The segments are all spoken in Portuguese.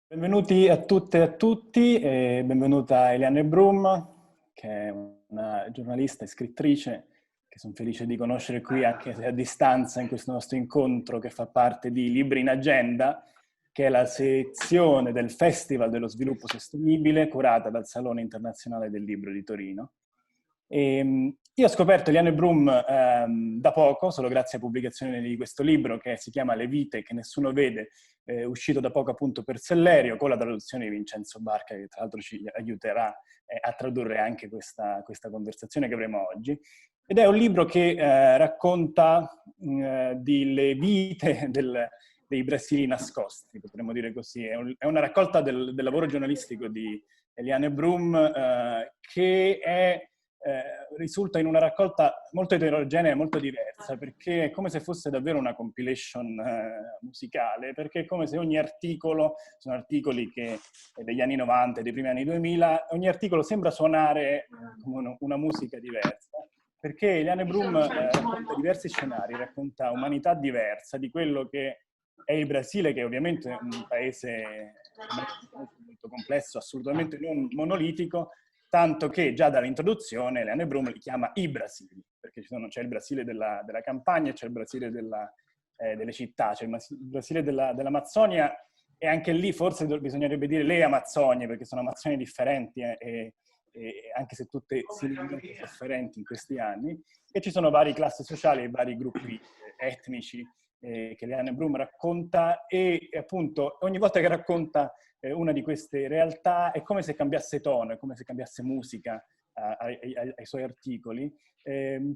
Benvenuti a tutte e a tutti, e benvenuta Eliane Brum, che è una giornalista e scrittrice che sono felice di conoscere qui anche se a distanza in questo nostro incontro che fa parte di Libri in Agenda, che è la sezione del Festival dello Sviluppo Sostenibile curata dal Salone Internazionale del Libro di Torino. Io ho scoperto Eliane Brum da poco, solo grazie a pubblicazione di questo libro che si chiama Le vite che nessuno vede, uscito da poco appunto per Sellerio, con la traduzione di Vincenzo Barca, che tra l'altro ci aiuterà a tradurre anche questa conversazione che avremo oggi. Ed è un libro che racconta delle vite dei Brasili nascosti, potremmo dire così. È una raccolta del lavoro giornalistico di Eliane Brum che risulta in una raccolta molto eterogenea e molto diversa, perché è come se fosse davvero una compilation musicale, perché è come se ogni articolo, sono articoli degli anni 90 e dei primi anni 2000, ogni articolo sembra suonare come una musica diversa, perché Eliane Brum racconta diversi scenari, racconta umanità diversa di quello che è il Brasile, che è ovviamente un paese molto complesso, assolutamente non monolitico, tanto che già dall'introduzione Eliane Brum li chiama i Brasili, perché c'è il Brasile della campagna e c'è il Brasile delle città, c'è il Brasile dell'Amazzonia, e anche lì forse bisognerebbe dire le Amazzonie, perché sono Amazzonie differenti e anche se tutte similmente sofferenti in questi anni, e ci sono varie classi sociali e vari gruppi etnici che Eliane Brum racconta, e appunto ogni volta che racconta una di queste realtà è come se cambiasse tono, è come se cambiasse musica ai suoi articoli,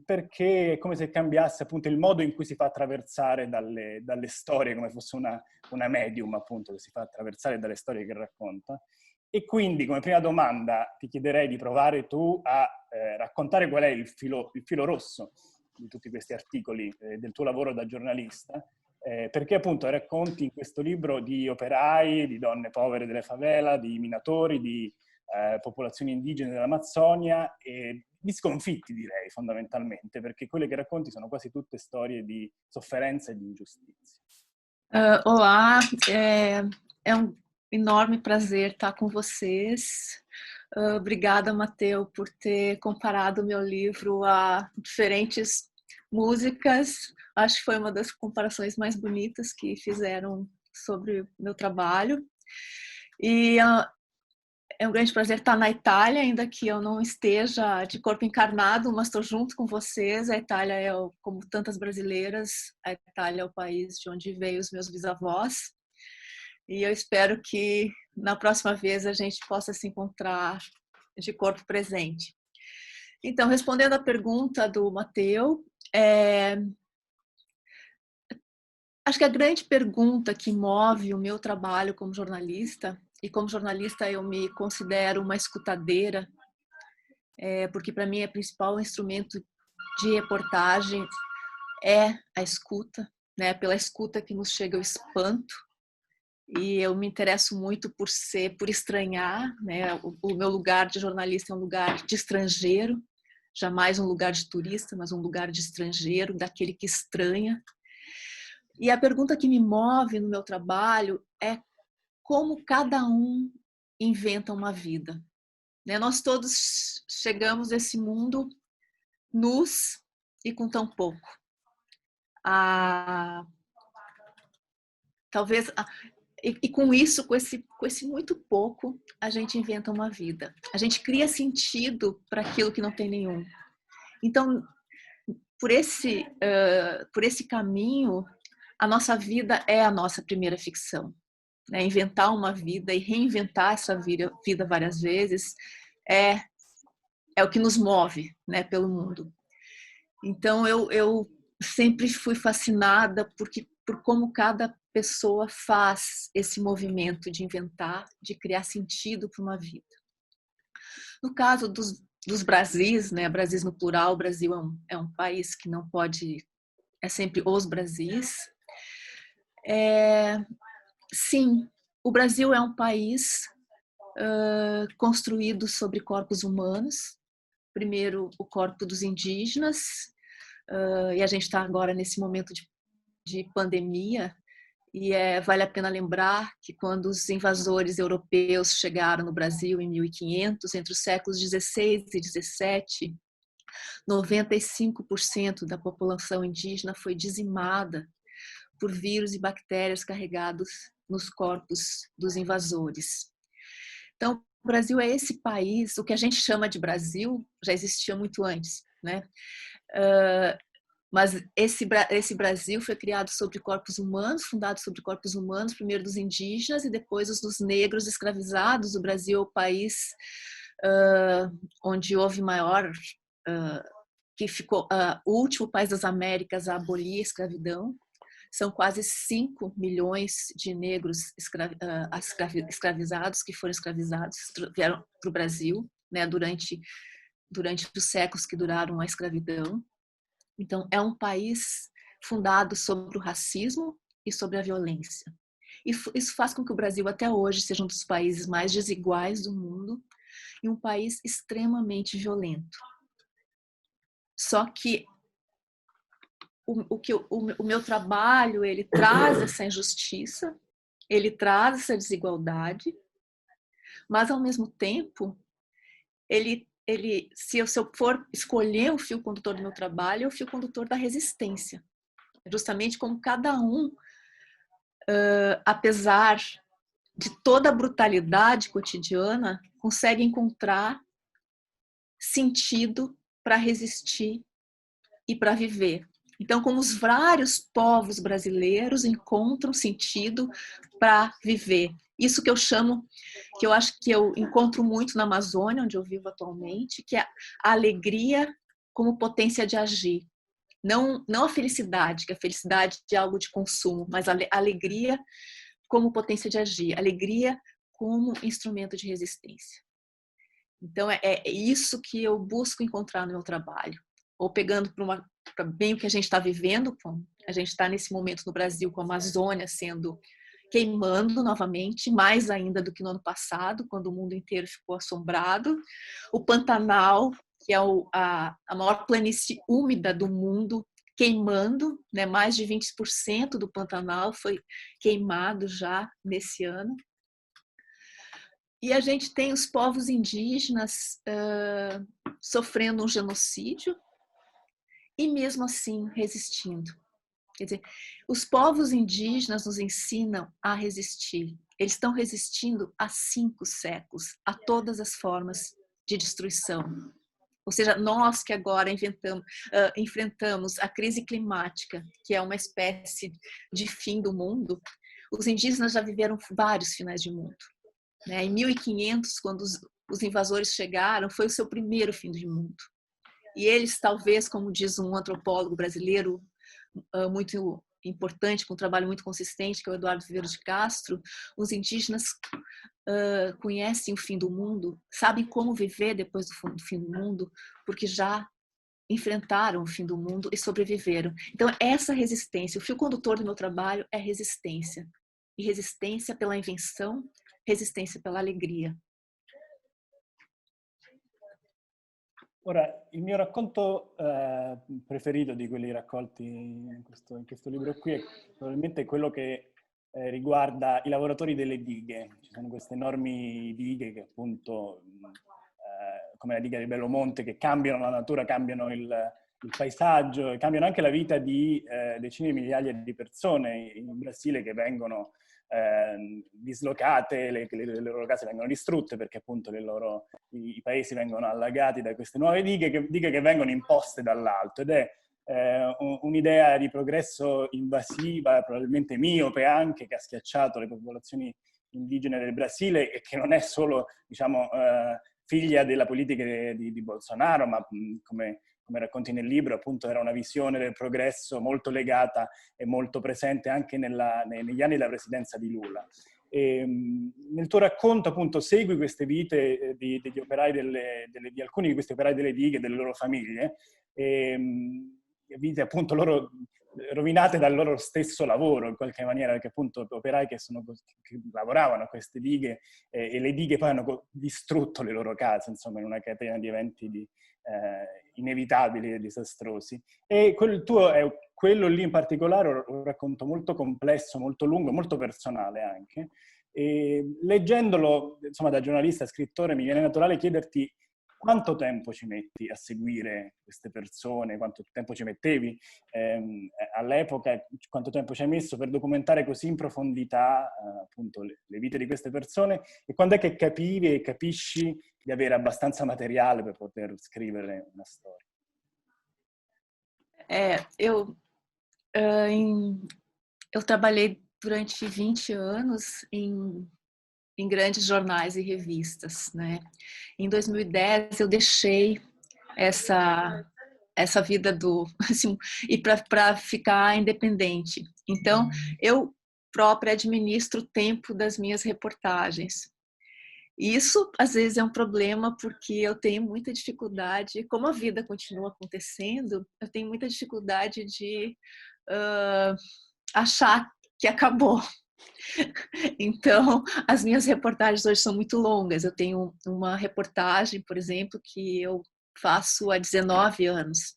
perché è come se cambiasse appunto il modo in cui si fa attraversare dalle storie, come fosse una medium appunto che si fa attraversare dalle storie che racconta. E quindi come prima domanda ti chiederei di provare tu a raccontare qual è il filo rosso di tutti questi articoli del tuo lavoro da giornalista, perché appunto racconti in questo libro di operai, di donne povere delle favela, di minatori, di popolazioni indigene dell'Amazzonia e di sconfitti, direi, fondamentalmente, perché quelle che racconti sono quasi tutte storie di sofferenza e di ingiustizia. Olá, é um enorme prazer estar com vocês. Obrigada, Mateu, por ter comparado o meu livro a diferentes músicas. Acho que foi uma das comparações mais bonitas que fizeram sobre o meu trabalho. E é um grande prazer estar na Itália, ainda que eu não esteja de corpo encarnado, mas estou junto com vocês. A Itália é, como tantas brasileiras, a Itália é o país de onde veio os meus bisavós. E eu espero que na próxima vez a gente possa se encontrar de corpo presente. Então, respondendo à pergunta do Mateu, acho que a grande pergunta que move o meu trabalho como jornalista, e como jornalista eu me considero uma escutadeira, porque para mim o principal instrumento de reportagem é a escuta, né? Pela escuta que nos chega o espanto, e eu me interesso muito por estranhar, né? O meu lugar de jornalista é um lugar de estrangeiro, jamais um lugar de turista, mas um lugar de estrangeiro, daquele que estranha. E a pergunta que me move no meu trabalho é como cada um inventa uma vida. Nós todos chegamos nesse mundo nus e com tão pouco. Talvez, e com isso, com esse muito pouco, a gente inventa uma vida. A gente cria sentido para aquilo que não tem nenhum. Então, por esse caminho, a nossa vida é a nossa primeira ficção. Inventar uma vida e reinventar essa vida várias vezes é o que nos move, né, pelo mundo. Então eu sempre fui fascinada por como cada pessoa faz esse movimento de inventar, de criar sentido para uma vida. No caso dos Brasis, né, Brasis no plural, o Brasil é um país que não pode, é sempre os Brasis. Sim, o Brasil é um país construído sobre corpos humanos. Primeiro, o corpo dos indígenas, e a gente está agora nesse momento de pandemia, e vale a pena lembrar que quando os invasores europeus chegaram no Brasil em 1500, entre os séculos 16 e 17, 95% da população indígena foi dizimada por vírus e bactérias carregados nos corpos dos invasores. Então, o Brasil é esse país, o que a gente chama de Brasil já existia muito antes, né? Mas esse Brasil foi criado sobre corpos humanos, fundado sobre corpos humanos, primeiro dos indígenas e depois os dos negros escravizados. O Brasil é o país onde houve maior, que ficou o último país das Américas a abolir a escravidão. São quase 5 milhões de negros escravizados, que foram escravizados, vieram para o Brasil, né, durante os séculos que duraram a escravidão. Então, é um país fundado sobre o racismo e sobre a violência. Isso faz com que o Brasil, até hoje, seja um dos países mais desiguais do mundo e um país extremamente violento. Só que o meu trabalho, ele traz essa injustiça, ele traz essa desigualdade, mas, ao mesmo tempo, se eu for escolher o fio condutor do meu trabalho, é o fio condutor da resistência. Justamente como cada um, apesar de toda a brutalidade cotidiana, consegue encontrar sentido para resistir e para viver. Então, como os vários povos brasileiros encontram sentido para viver. Isso que eu chamo, que eu acho que eu encontro muito na Amazônia, onde eu vivo atualmente, que é a alegria como potência de agir. Não a felicidade, que a felicidade é algo de consumo, mas a alegria como potência de agir, alegria como instrumento de resistência. Então, é isso que eu busco encontrar no meu trabalho. Ou pegando para bem o que a gente está vivendo, a gente está nesse momento no Brasil com a Amazônia queimando novamente, mais ainda do que no ano passado, quando o mundo inteiro ficou assombrado. O Pantanal, que é a maior planície úmida do mundo, queimando, né? Mais de 20% do Pantanal foi queimado já nesse ano. E a gente tem os povos indígenas sofrendo um genocídio e, mesmo assim, resistindo. Quer dizer, os povos indígenas nos ensinam a resistir. Eles estão resistindo há 5 séculos a todas as formas de destruição. Ou seja, nós que agora enfrentamos a crise climática, que é uma espécie de fim do mundo, os indígenas já viveram vários finais de mundo. Em 1500, quando os invasores chegaram, foi o seu primeiro fim do mundo. E eles, talvez, como diz um antropólogo brasileiro muito importante, com um trabalho muito consistente, que é o Eduardo Viveiro de Castro, os indígenas conhecem o fim do mundo, sabem como viver depois do fim do mundo, porque já enfrentaram o fim do mundo e sobreviveram. Então, essa resistência, o fio condutor do meu trabalho é resistência. E resistência pela invenção, resistência pela alegria. Ora, il mio racconto preferito di quelli raccolti in questo libro qui è probabilmente quello che riguarda i lavoratori delle dighe. Ci sono queste enormi dighe che appunto, come la diga di Bellomonte, che cambiano la natura, cambiano il paesaggio e cambiano anche la vita di decine di migliaia di persone in Brasile che vengono dislocate, le loro case vengono distrutte perché appunto i paesi vengono allagati da queste nuove dighe che vengono imposte dall'alto, ed è un'idea di progresso invasiva, probabilmente miope anche, che ha schiacciato le popolazioni indigene del Brasile e che non è solo, diciamo, figlia della politica di Bolsonaro, ma come racconti nel libro, appunto era una visione del progresso molto legata e molto presente anche negli anni della presidenza di Lula. E, nel tuo racconto appunto segui queste vite degli operai di alcuni di questi operai delle dighe, delle loro famiglie, e vite appunto loro rovinate dal loro stesso lavoro in qualche maniera, perché appunto operai che lavoravano a queste dighe e le dighe poi hanno distrutto le loro case, insomma, in una catena di eventi inevitabili e disastrosi. E il tuo è quello lì in particolare, un racconto molto complesso, molto lungo, molto personale anche. E leggendolo, insomma, da giornalista, scrittore, mi viene naturale chiederti quanto tempo ci metti a seguire queste persone, quanto tempo ci mettevi all'epoca, quanto tempo ci hai messo per documentare così in profondità appunto le vite di queste persone, e quando è che capivi e capisci di avere abbastanza materiale per poter scrivere una storia? Eu trabalhei durante 20 anos em grandes jornais e revistas, né? Em 2010 eu deixei essa vida assim, e para ficar independente. Então eu própria administro o tempo das minhas reportagens. Isso às vezes é um problema porque eu tenho muita dificuldade, como a vida continua acontecendo, eu tenho muita dificuldade de achar que acabou. Então, as minhas reportagens hoje são muito longas. Eu tenho uma reportagem, por exemplo, que eu faço há 19 anos,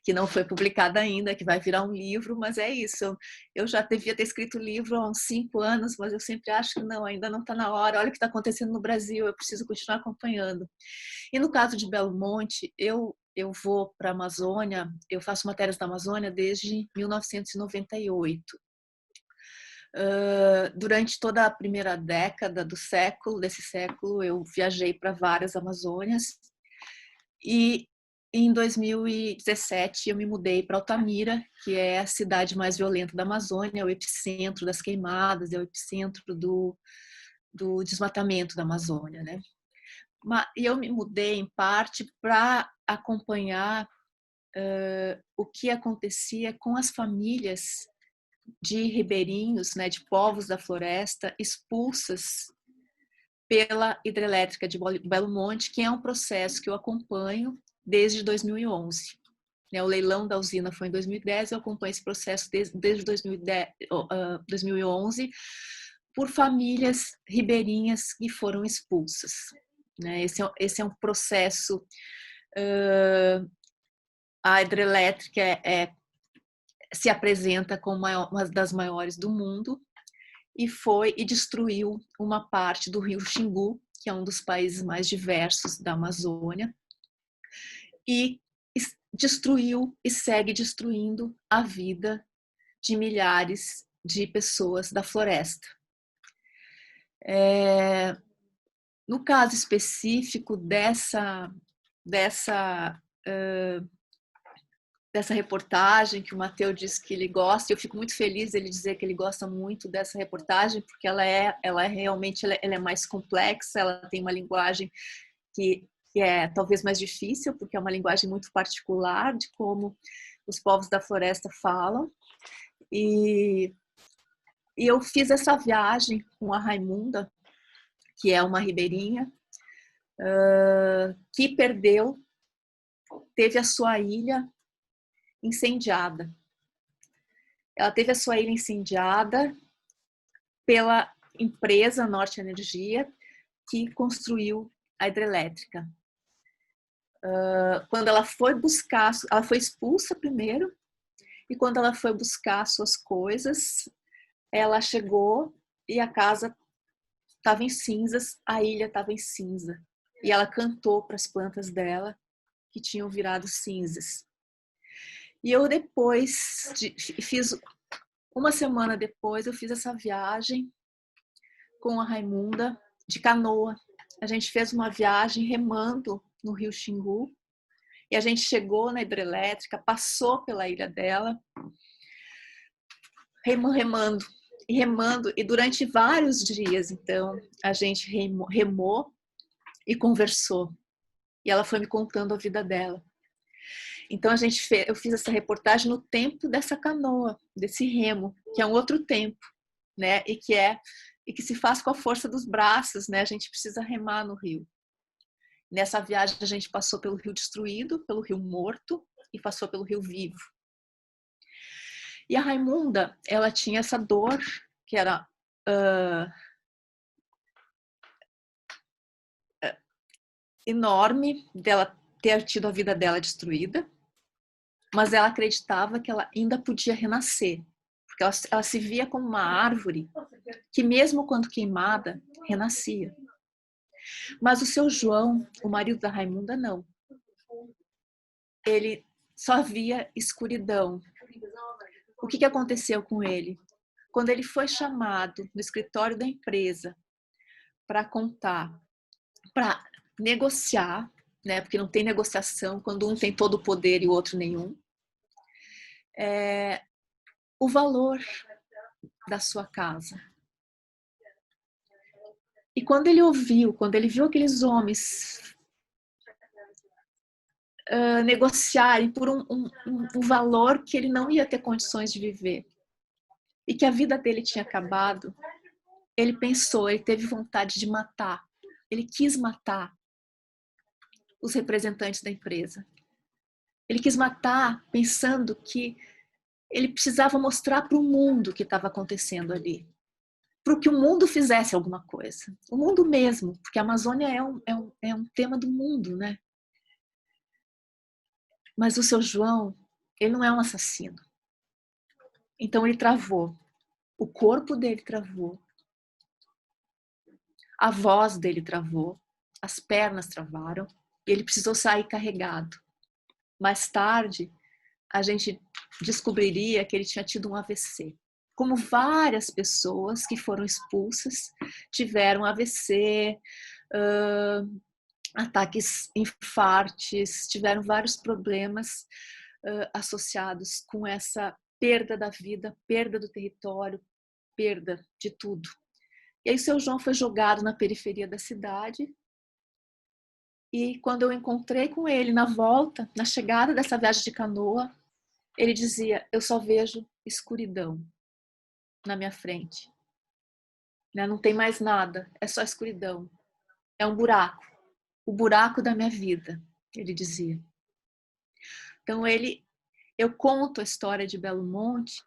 que não foi publicada ainda, que vai virar um livro, mas é isso. Eu já devia ter escrito o livro há uns 5 anos, mas eu sempre acho que não, ainda não está na hora. Olha o que está acontecendo no Brasil, eu preciso continuar acompanhando. E no caso de Belo Monte, eu vou para a Amazônia, eu faço matérias da Amazônia desde 1998. Durante toda a primeira década desse século, eu viajei para várias Amazônias e em 2017 eu me mudei para Altamira, que é a cidade mais violenta da Amazônia, é o epicentro das queimadas, é o epicentro do desmatamento da Amazônia, né? E eu me mudei em parte para acompanhar o que acontecia com as famílias de ribeirinhos, né, de povos da floresta expulsas pela hidrelétrica de Belo Monte, que é um processo que eu acompanho desde 2011. O leilão da usina foi em 2010, eu acompanho esse processo desde 2011 por famílias ribeirinhas que foram expulsas. Esse é um processo. A hidrelétrica se apresenta como uma das maiores do mundo e destruiu uma parte do rio Xingu, que é um dos países mais diversos da Amazônia, e destruiu e segue destruindo a vida de milhares de pessoas da floresta. No caso específico dessa reportagem que o Matteo diz que ele gosta, eu fico muito feliz ele dizer que ele gosta muito dessa reportagem, porque ela é realmente ela é mais complexa, ela tem uma linguagem que é talvez mais difícil, porque é uma linguagem muito particular de como os povos da floresta falam. E eu fiz essa viagem com a Raimunda, que é uma ribeirinha, que teve a sua ilha incendiada. Ela teve a sua ilha incendiada pela empresa Norte Energia, que construiu a hidrelétrica. Quando ela foi expulsa primeiro, e quando ela foi buscar suas coisas, ela chegou e a casa estava em cinzas, a ilha estava em cinza. E ela cantou para as plantas dela, que tinham virado cinzas. E eu uma semana depois, eu fiz essa viagem com a Raimunda de canoa. A gente fez uma viagem remando no rio Xingu e a gente chegou na hidrelétrica, passou pela ilha dela, remando e durante vários dias, então, a gente remou e conversou. E ela foi me contando a vida dela. Então eu fiz essa reportagem no tempo dessa canoa, desse remo, que é um outro tempo, né? E que se faz com a força dos braços, né? A gente precisa remar no rio. Nessa viagem a gente passou pelo rio destruído, pelo rio morto e passou pelo rio vivo. E a Raimunda, ela tinha essa dor que era enorme dela ter tido a vida dela destruída, mas ela acreditava que ela ainda podia renascer, porque ela se via como uma árvore que mesmo quando queimada, renascia. Mas o seu João, o marido da Raimunda, não. Ele só via escuridão. O que aconteceu com ele? Quando ele foi chamado no escritório da empresa para contar, para negociar, né? Porque não tem negociação quando um tem todo o poder e o outro nenhum. O valor da sua casa. E quando ele viu aqueles homens negociarem por um valor que ele não ia ter condições de viver e que a vida dele tinha acabado, ele pensou, ele teve vontade de matar. Ele quis matar os representantes da empresa. Ele quis matar pensando que ele precisava mostrar para o mundo o que estava acontecendo ali. Para que o mundo fizesse alguma coisa. O mundo mesmo, porque a Amazônia é um tema do mundo, né? Mas o seu João, ele não é um assassino. Então ele travou. O corpo dele travou. A voz dele travou. As pernas travaram. E ele precisou sair carregado. Mais tarde, a gente descobriria que ele tinha tido um AVC. Como várias pessoas que foram expulsas tiveram AVC, ataques, infartes, tiveram vários problemas associados com essa perda da vida, perda do território, perda de tudo. E aí o seu João foi jogado na periferia da cidade. E quando eu encontrei com ele na volta, na chegada dessa viagem de canoa, ele dizia: eu só vejo escuridão na minha frente. Não tem mais nada, é só escuridão. É um buraco, o buraco da minha vida, ele dizia. Então eu conto a história de Belo Monte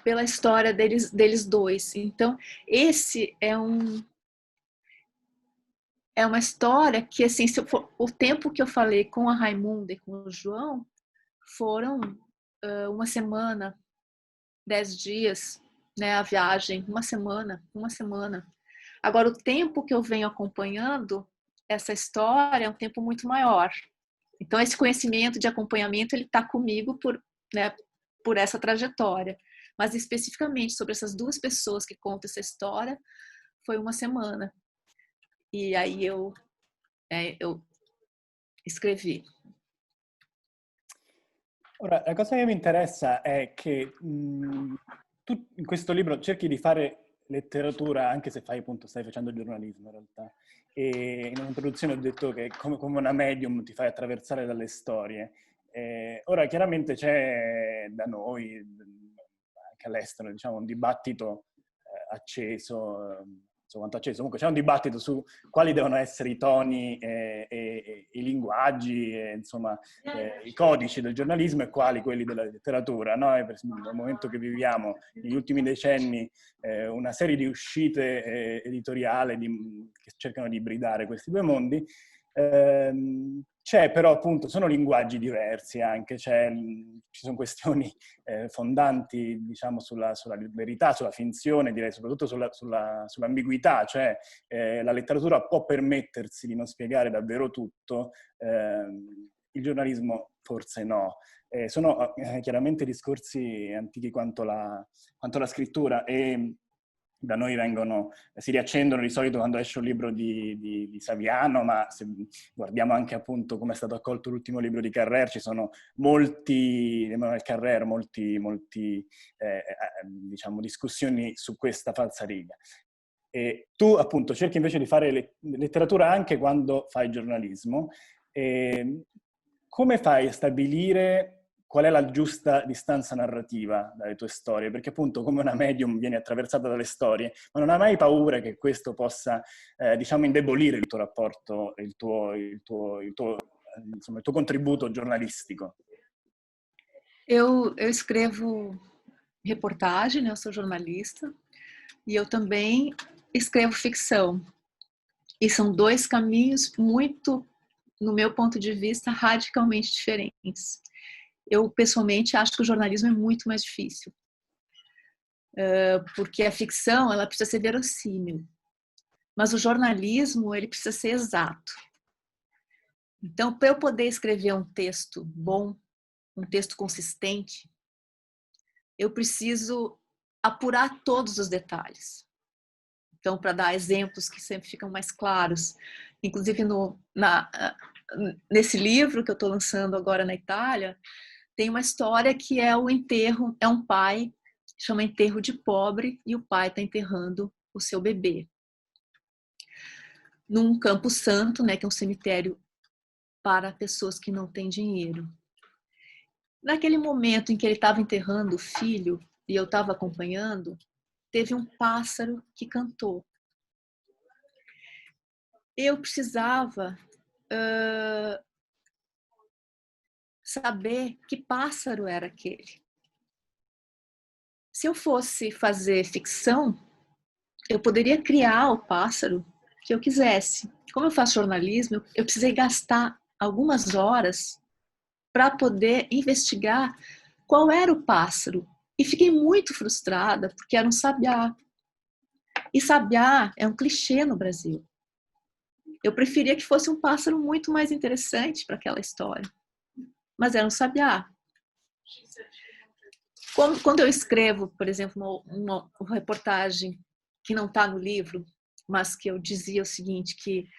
pela história deles dois. Então esse é uma história que, assim, o tempo que eu falei com a Raimunda e com o João foram uma semana, 10 dias, né, a viagem, uma semana. Agora, o tempo que eu venho acompanhando essa história é um tempo muito maior. Então, esse conhecimento de acompanhamento, ele está comigo por essa trajetória. Mas, especificamente, sobre essas duas pessoas que contam essa história, foi uma semana. E aí eu escrevi. Ora, la cosa che mi interessa è che tu in questo libro cerchi di fare letteratura, anche se appunto, stai facendo giornalismo in realtà, e in un'introduzione ho detto che come una medium ti fai attraversare dalle storie. Ora, chiaramente c'è da noi, anche all'estero, diciamo, un dibattito acceso, quanto acceso, comunque c'è un dibattito su quali devono essere i toni e i linguaggi, insomma, i codici del giornalismo e quali quelli della letteratura. No? Per esempio, nel momento che viviamo, negli ultimi decenni, una serie di uscite editoriali che cercano di ibridare questi due mondi. C'è però appunto, sono linguaggi diversi anche, ci sono questioni fondanti diciamo sulla verità, sulla finzione, direi soprattutto sull'ambiguità, cioè la letteratura può permettersi di non spiegare davvero tutto, il giornalismo forse no. Sono chiaramente discorsi antichi quanto la scrittura e da noi si riaccendono di solito quando esce un libro di Saviano, ma se guardiamo anche appunto come è stato accolto l'ultimo libro di Carrère, ci sono molti, Emmanuel Carrère, diciamo, discussioni su questa falsariga. E tu appunto cerchi invece di fare letteratura anche quando fai giornalismo. Come fai a stabilire qual è la giusta distanza narrativa dalle tue storie? Perché appunto come una medium vieni attraversata dalle storie, ma non hai mai paura che questo possa, diciamo, indebolire il tuo rapporto, il tuo contributo giornalistico? Eu escrevo reportagem, né? Eu sou jornalista, e eu também escrevo ficção. E são dois caminhos muito, no meu ponto de vista, radicalmente diferentes. Eu, pessoalmente, acho que o jornalismo é muito mais difícil, porque a ficção, ela precisa ser verossímil, mas o jornalismo, ele precisa ser exato. Então, para eu poder escrever um texto bom, um texto consistente, eu preciso apurar todos os detalhes. Então, para dar exemplos que sempre ficam mais claros, inclusive nesse livro que eu estou lançando agora na Itália, tem uma história que é o enterro, é um pai, chama Enterro de Pobre, e o pai está enterrando o seu bebê num campo santo, né, que é um cemitério para pessoas que não têm dinheiro. Naquele momento em que ele estava enterrando o filho, e eu estava acompanhando, teve um pássaro que cantou. Eu precisava saber que pássaro era aquele. Se eu fosse fazer ficção, eu poderia criar o pássaro que eu quisesse. Como eu faço jornalismo, eu precisei gastar algumas horas para poder investigar qual era o pássaro. E fiquei muito frustrada, porque era um sabiá. E sabiá é um clichê no Brasil. Eu preferia que fosse um pássaro muito mais interessante para aquela história. Mas era um sabiá. Quando eu escrevo, por exemplo, uma reportagem que não está no livro, mas que eu dizia o seguinte, que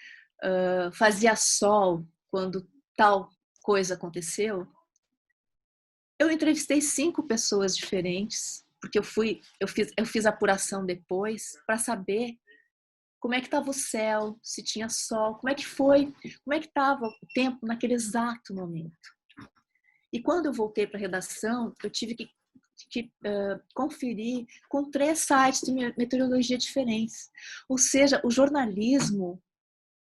fazia sol quando tal coisa aconteceu, eu entrevistei 5 pessoas diferentes, porque eu fiz apuração depois para saber como é que estava o céu, se tinha sol, como é que foi, como é que estava o tempo naquele exato momento. E quando eu voltei para a redação, eu tive que conferir com 3 sites de meteorologia diferentes. Ou seja, o jornalismo,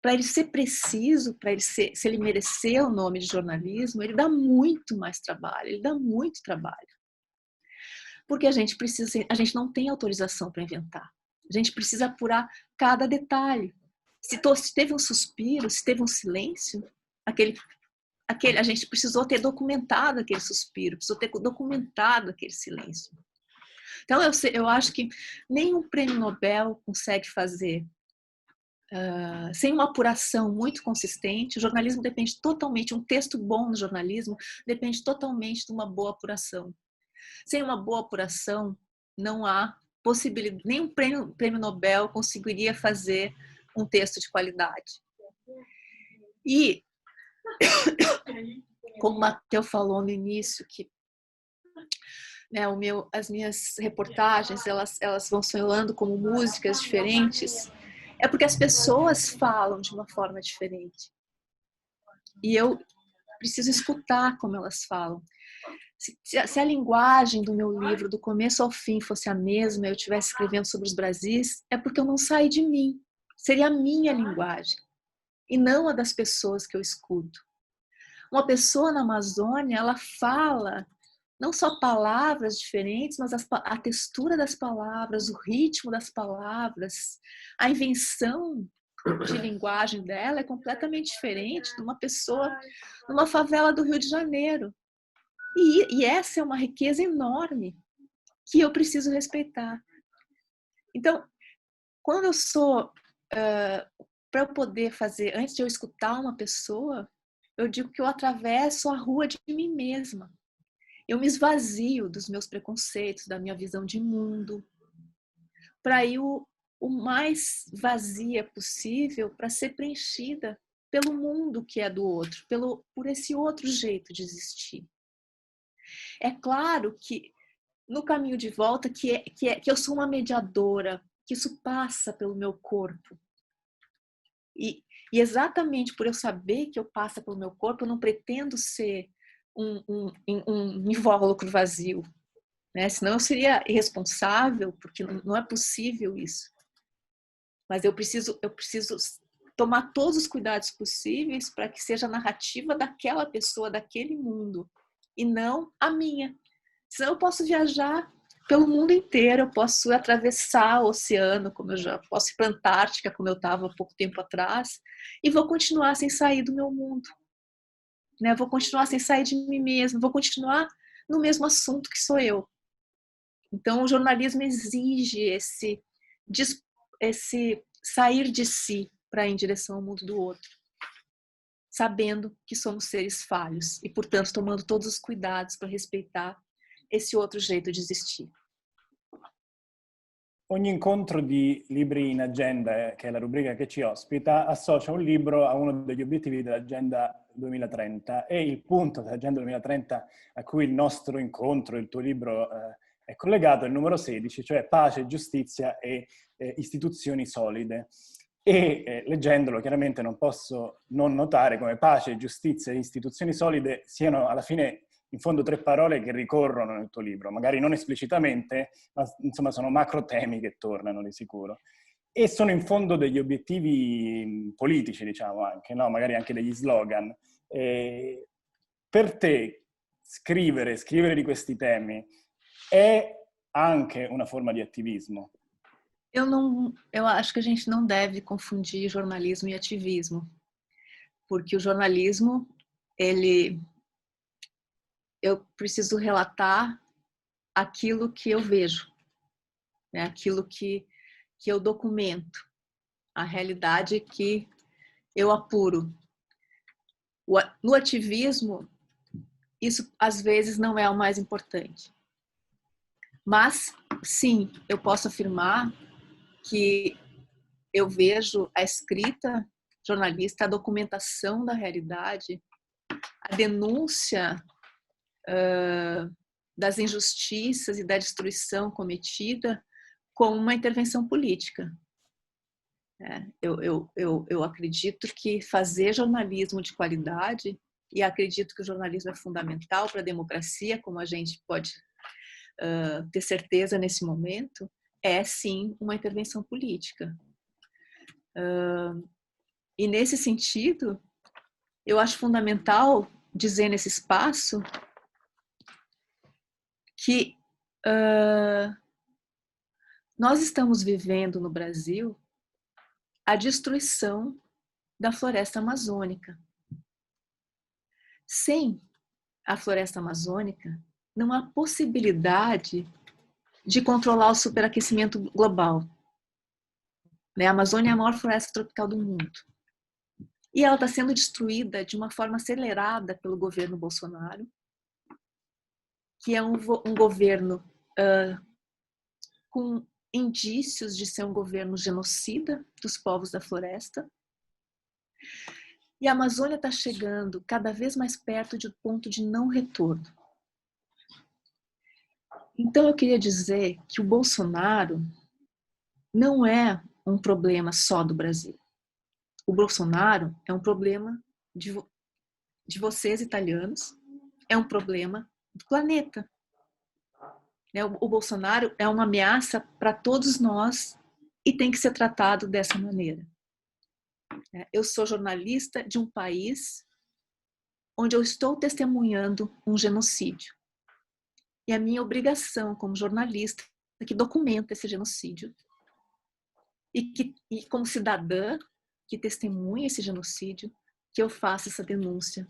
para ele ser preciso, para ele se ele merecer o nome de jornalismo, ele dá muito mais trabalho, ele dá muito trabalho. Porque a gente não tem autorização para inventar. A gente precisa apurar cada detalhe. Se teve um suspiro, se teve um silêncio, a gente precisou ter documentado aquele suspiro, precisou ter documentado aquele silêncio. Então, eu acho que nenhum prêmio Nobel consegue fazer sem uma apuração muito consistente. O jornalismo depende totalmente, um texto bom no jornalismo depende totalmente de uma boa apuração. Sem uma boa apuração, não há possibilidade, nenhum prêmio Nobel conseguiria fazer um texto de qualidade. E, como o Matteo falou no início, que né, as minhas reportagens elas vão soando como músicas diferentes, é porque as pessoas falam de uma forma diferente. E eu preciso escutar como elas falam. Se a linguagem do meu livro, do começo ao fim, fosse a mesma, eu estivesse escrevendo sobre os Brasis, é porque eu não saí de mim. Seria a minha linguagem, e não a das pessoas que eu escuto. Uma pessoa na Amazônia, ela fala não só palavras diferentes, mas a textura das palavras, o ritmo das palavras, a invenção de linguagem dela é completamente diferente de uma pessoa numa favela do Rio de Janeiro. E essa é uma riqueza enorme que eu preciso respeitar. Então, quando eu sou, para eu poder fazer, antes de eu escutar uma pessoa, eu digo que eu atravesso a rua de mim mesma. Eu me esvazio dos meus preconceitos, da minha visão de mundo, para ir o mais vazia possível, para ser preenchida pelo mundo que é do outro, por esse outro jeito de existir. É claro que no caminho de volta que eu sou uma mediadora, que isso passa pelo meu corpo. E exatamente por eu saber que eu passa pelo meu corpo, eu não pretendo ser um invólucro vazio, né? Senão eu seria irresponsável, porque não é possível isso. Mas eu preciso tomar todos os cuidados possíveis para que seja a narrativa daquela pessoa, daquele mundo, e não a minha. Senão eu posso viajar pelo mundo inteiro, eu posso atravessar o oceano, como eu já posso ir para a Antártica, como eu estava há pouco tempo atrás, e vou continuar sem sair do meu mundo, né? Vou continuar sem sair de mim mesma, vou continuar no mesmo assunto que sou eu. Então, o jornalismo exige esse sair de si para ir em direção ao mundo do outro, sabendo que somos seres falhos e, portanto, tomando todos os cuidados para respeitar esse outro jeito de existir. Ogni incontro di Libri in Agenda, che è la rubrica che ci ospita, associa un libro a uno degli obiettivi dell'Agenda 2030 e il punto dell'Agenda 2030 a cui il nostro incontro, il tuo libro è collegato è il numero 16, cioè pace, giustizia e istituzioni solide. E leggendolo chiaramente non posso non notare come pace, giustizia e istituzioni solide siano alla fine in fondo 3 parole che ricorrono nel tuo libro, magari non esplicitamente, ma insomma sono macro temi che tornano di sicuro. E sono in fondo degli obiettivi politici, diciamo anche, no? Magari anche degli slogan. Per te scrivere di questi temi è anche una forma di attivismo? Eu acho que a gente não deve confundir jornalismo e ativismo, porque o jornalismo, eu preciso relatar aquilo que eu vejo, né? Aquilo que eu documento, a realidade que eu apuro. No ativismo, isso às vezes não é o mais importante. Mas, sim, eu posso afirmar que eu vejo a escrita jornalista, a documentação da realidade, a denúncia das injustiças e da destruição cometida como uma intervenção política. Eu acredito que fazer jornalismo de qualidade, e acredito que o jornalismo é fundamental para a democracia, como a gente pode ter certeza nesse momento, é sim uma intervenção política. E nesse sentido, eu acho fundamental dizer nesse espaço que nós estamos vivendo no Brasil a destruição da floresta amazônica. Sem a floresta amazônica, não há possibilidade de controlar o superaquecimento global. A Amazônia é a maior floresta tropical do mundo. E ela está sendo destruída de uma forma acelerada pelo governo Bolsonaro, que é um governo com indícios de ser um governo genocida dos povos da floresta. E a Amazônia está chegando cada vez mais perto de um ponto de não retorno. Então eu queria dizer que o Bolsonaro não é um problema só do Brasil. O Bolsonaro é um problema de vocês italianos, é um problema do planeta. O Bolsonaro é uma ameaça para todos nós e tem que ser tratado dessa maneira. Eu sou jornalista de um país onde eu estou testemunhando um genocídio. E a minha obrigação como jornalista é que documenta esse genocídio e como cidadã que testemunha esse genocídio, que eu faça essa denúncia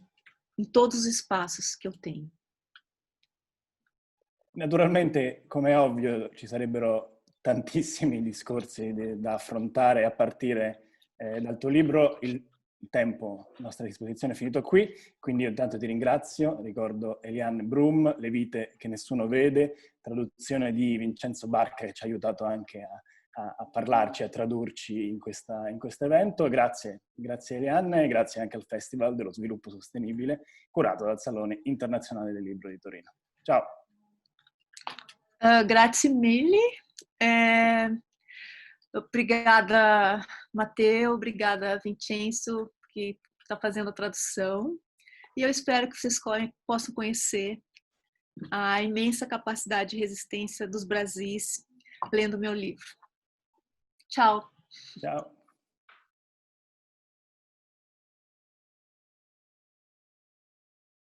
em todos os espaços che eu tenho. Naturalmente, come è ovvio, ci sarebbero tantissimi discorsi da affrontare a partire dal tuo libro. Il tempo a nostra disposizione è finito qui, quindi io intanto ti ringrazio. Ricordo Eliane Brum, Le vite che nessuno vede, traduzione di Vincenzo Barca, che ci ha aiutato anche a parlarci, a tradurci in questo evento. Grazie Eliane e grazie anche al Festival dello Sviluppo Sostenibile, curato dal Salone Internazionale del Libro di Torino. Ciao! Grazie mille. Obrigada, Matteo. Obrigada, Vincenzo, que está fazendo a tradução. E eu espero que vocês possam conhecer a imensa capacidade de resistência dos Brasis lendo meu livro. Tchau. Ciao.